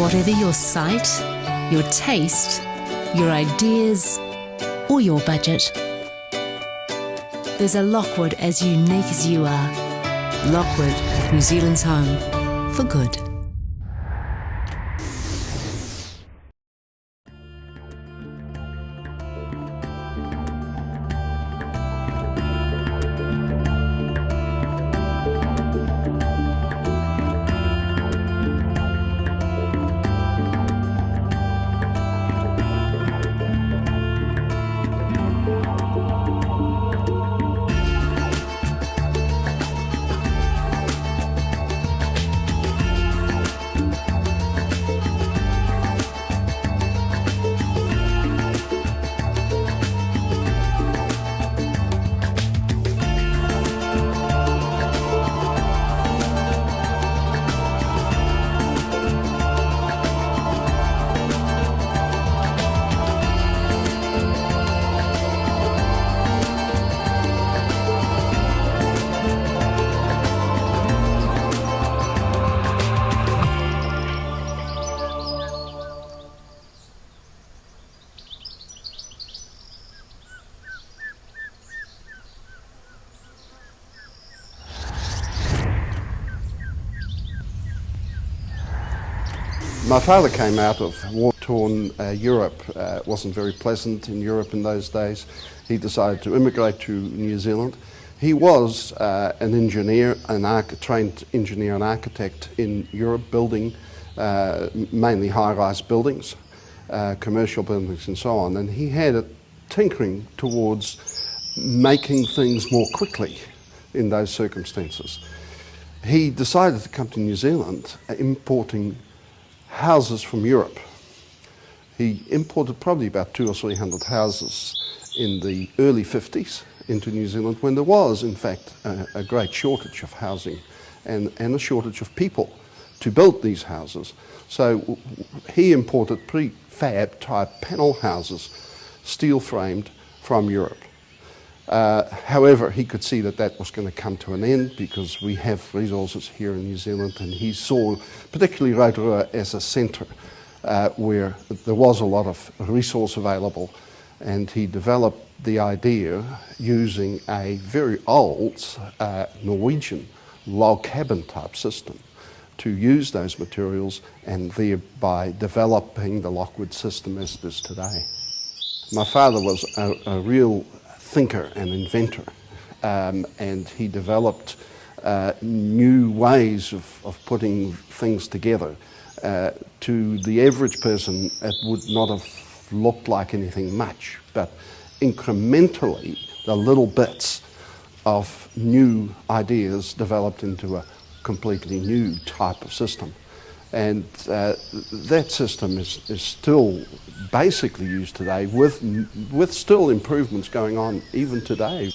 Whatever your sight, your taste, your ideas, or your budget, there's a Lockwood as unique as you are. Lockwood, New Zealand's home for good. My father came out of war-torn Europe. It wasn't very pleasant in Europe in those days. He decided to immigrate to New Zealand. He was an engineer, trained engineer and architect in Europe, building mainly high-rise buildings, commercial buildings and so on. And he had a tinkering towards making things more quickly in those circumstances. He decided to come to New Zealand, importing houses from Europe. He imported probably about 200 or 300 houses in the early 50s into New Zealand, when there was in fact a great shortage of housing and a shortage of people to build these houses. So he imported prefab type panel houses, steel framed, from Europe. However, he could see that that was going to come to an end because we have resources here in New Zealand, and he saw particularly Rotorua as a centre where there was a lot of resource available, and he developed the idea using a very old Norwegian log cabin type system to use those materials, and thereby developing the Lockwood system as it is today. My father was a real thinker and inventor, and he developed new ways of putting things together. To the average person, it would not have looked like anything much, but incrementally the little bits of new ideas developed into a completely new type of system. And that system is still basically used today, with still improvements going on even today.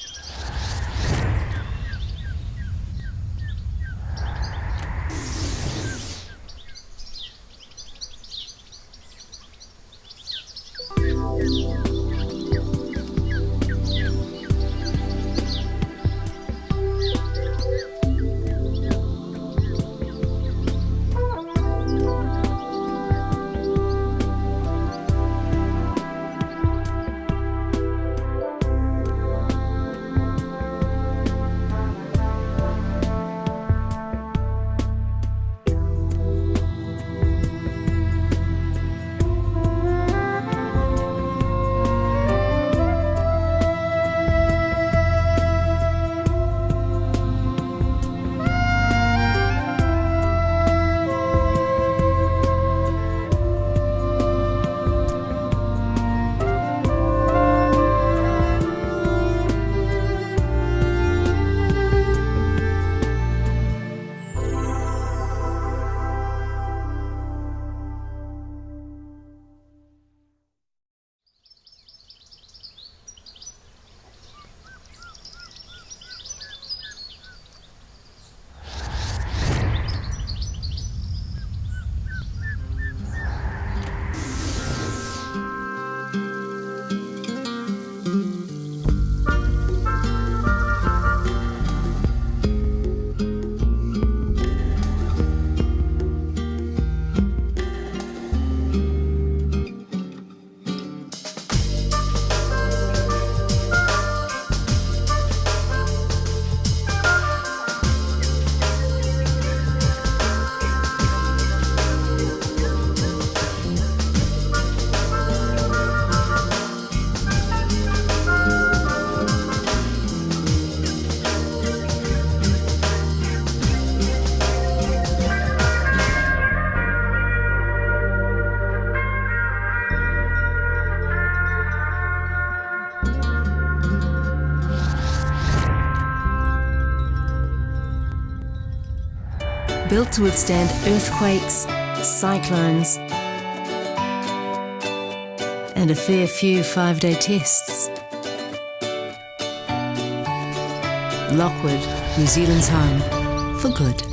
Built to withstand earthquakes, cyclones, and a fair few 5-day tests. Lockwood, New Zealand's home for good.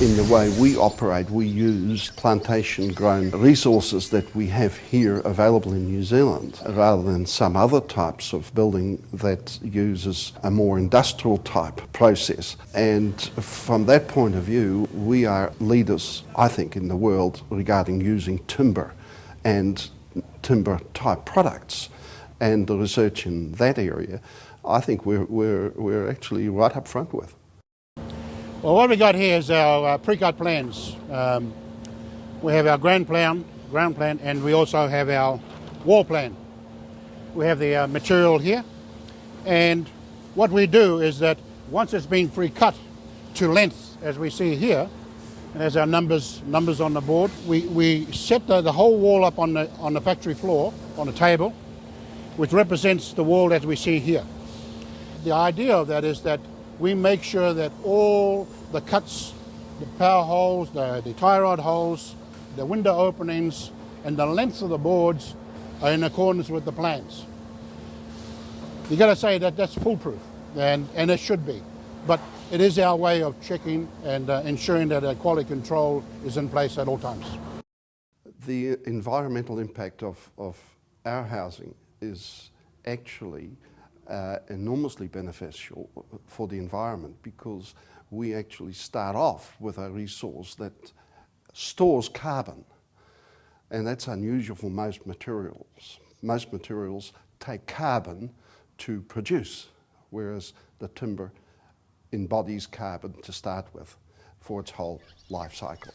In the way we operate, we use plantation-grown resources that we have here available in New Zealand, rather than some other types of building that uses a more industrial type process. And from that point of view, we are leaders, I think, in the world regarding using timber and timber-type products. And the research in that area, I think we're actually right up front with. Well, what we got here is our pre-cut plans. We have our ground plan, and we also have our wall plan. We have the material here, and what we do is that once it's been pre-cut to length, as we see here, and as our numbers on the board, we set the whole wall up on the factory floor, on a table, which represents the wall as we see here. The idea of that is that we make sure that all the cuts, the power holes, the tie rod holes, the window openings, and the length of the boards are in accordance with the plans. You got to say that that's foolproof, and it should be. But it is our way of checking and ensuring that quality control is in place at all times. The environmental impact of our housing is actually enormously beneficial for the environment, because we actually start off with a resource that stores carbon, and that's unusual for most materials. Most materials take carbon to produce, whereas the timber embodies carbon to start with for its whole life cycle.